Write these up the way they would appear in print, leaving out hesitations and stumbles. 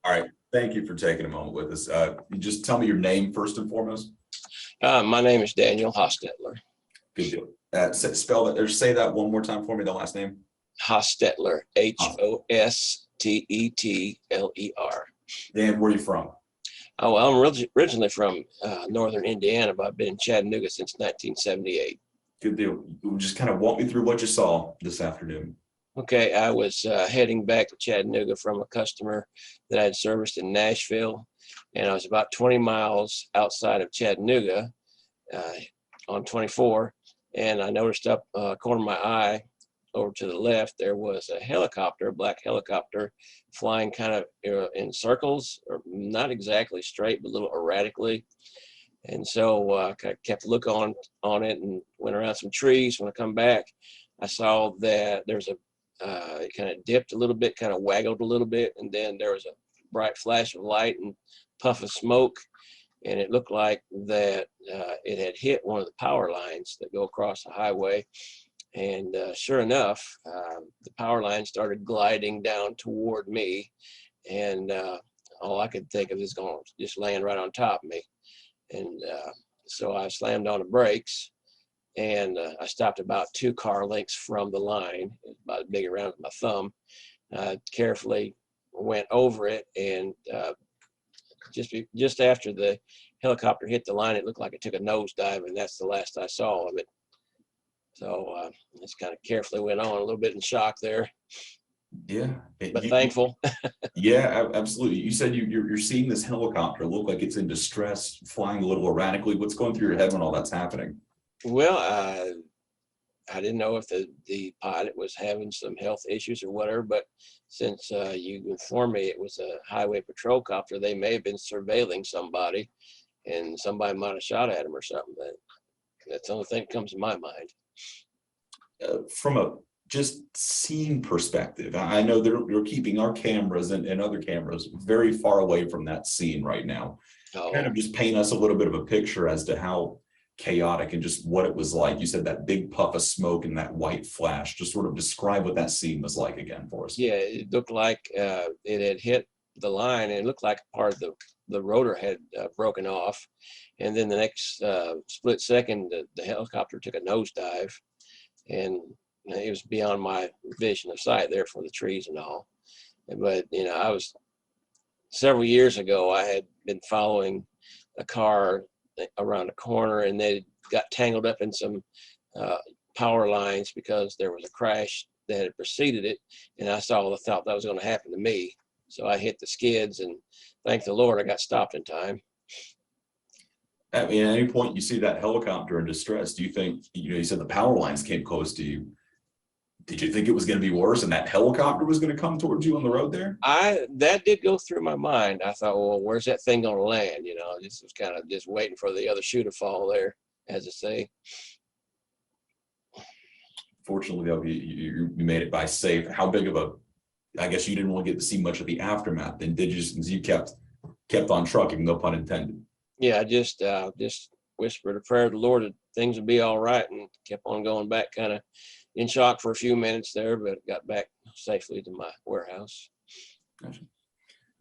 All right. Thank you for taking a moment with us. You just tell me your name first and foremost. My name is Daniel Hostetler. Good deal. Spell that or say that one more time for me, the last name. Hostetler, Hostetler. Dan, where are you from? Oh, well, I'm originally from northern Indiana, but I've been in Chattanooga since 1978. Good deal. Just kind of walk me through what you saw this afternoon. Okay, I was heading back to Chattanooga from a customer that I had serviced in Nashville, and I was about 20 miles outside of Chattanooga on 24, and I noticed up corner of my eye over to the left, there was a helicopter, a black helicopter, flying kind of in circles, or not exactly straight, but a little erratically. And so I kept a look on it and went around some trees. When I come back, I saw that there's it kind of dipped a little bit, kind of waggled a little bit, and then there was a bright flash of light and puff of smoke, and it looked like that it had hit one of the power lines that go across the highway. And sure enough, the power line started gliding down toward me, and all I could think of is going to just land right on top of me. And so I slammed on the brakes, and I stopped about 2 car lengths from the line, about as big around as my thumb. Carefully went over it, and just after the helicopter hit the line, it looked like it took a nosedive, and that's the last I saw of it. So just kind of carefully went on, a little bit in shock there. Yeah, but thankful. Yeah, absolutely. You said you're seeing this helicopter look like it's in distress, flying a little erratically. What's going through your head when all that's happening? Well, I didn't know if the pilot was having some health issues or whatever, but since you informed me it was a highway patrol copter, they may have been surveilling somebody, and somebody might have shot at him or something. That's the only thing that comes to my mind. From a just scene perspective, I know they're keeping our cameras and other cameras very far away from that scene right now. Oh. Kind of just paint us a little bit of a picture as to how chaotic and just what it was like. You said that big puff of smoke and that white flash. Just sort of describe what that scene was like again for us. Yeah, it looked like it had hit the line, and it looked like part of the rotor had broken off. And then the next split second, the helicopter took a nosedive, and it was beyond my vision of sight there for the trees and all. But I was several years ago, I had been following a car around a corner, and they got tangled up in some power lines because there was a crash that had preceded it, and I thought that was going to happen to me. So I hit the skids, and thank the Lord I got stopped in time. I mean, at any point you see that helicopter in distress, do you think, you said the power lines came close to you. Did you think it was going to be worse and that helicopter was going to come towards you on the road there? That did go through my mind. I thought, well, where's that thing going to land? This was kind of just waiting for the other shoe to fall there, as I say. Fortunately, though, you made it by safe. How big of I guess you didn't really get to see much of the aftermath then, did you, since you kept on trucking, no pun intended? Yeah, I just whispered a prayer to the Lord that things would be all right, and kept on going back, kind of in shock for a few minutes there, but got back safely to my warehouse. Gotcha.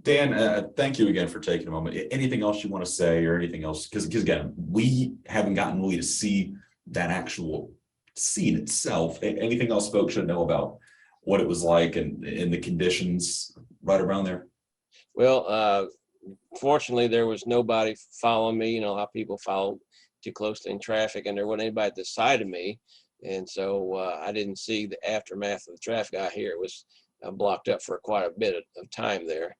Dan, thank you again for taking a moment. Anything else you want to say, or anything else? Because again, we haven't gotten really to see that actual scene itself. Anything else folks should know about what it was like and the conditions right around there? Well, fortunately, there was nobody following me. How people follow too closely in traffic, and there wasn't anybody at the side of me. And so I didn't see the aftermath of the traffic out here. It was blocked up for quite a bit of time there.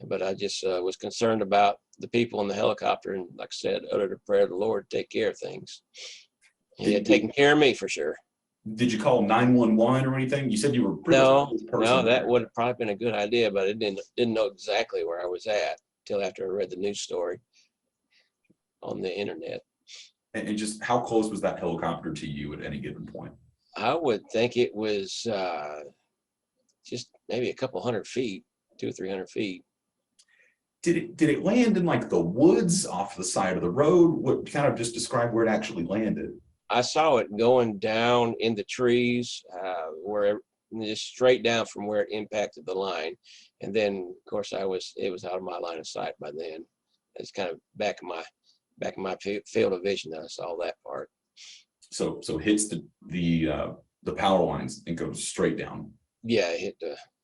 But I just was concerned about the people in the helicopter, and like I said, uttered a prayer to the Lord to take care of things. He had taken care of me for sure. Did you call 911 or anything? You said you were pretty No, that would have probably been a good idea, but I didn't know exactly where I was at till after I read the news story on the internet. And just how close was that helicopter to you at any given point? I would think it was just maybe a couple 100 feet, 200 or 300 feet. Did it land in like the woods off the side of the road? What kind of just describe where it actually landed? I saw it going down in the trees where and just straight down from where it impacted the line. And then, of course, it was out of my line of sight by then. It's kind of back in my field of vision that I saw that part. So hits the power lines and goes straight down. Yeah,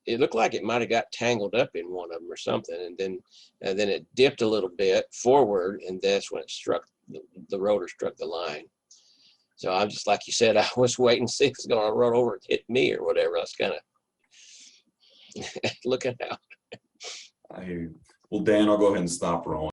it looked like it might have got tangled up in one of them or something, and then it dipped a little bit forward, and that's when it struck the rotor struck the line. So I'm just like you said, I was waiting to see if it's going to run over and hit me or whatever. I was kind of looking out. Well, Dan, I'll go ahead and stop rolling.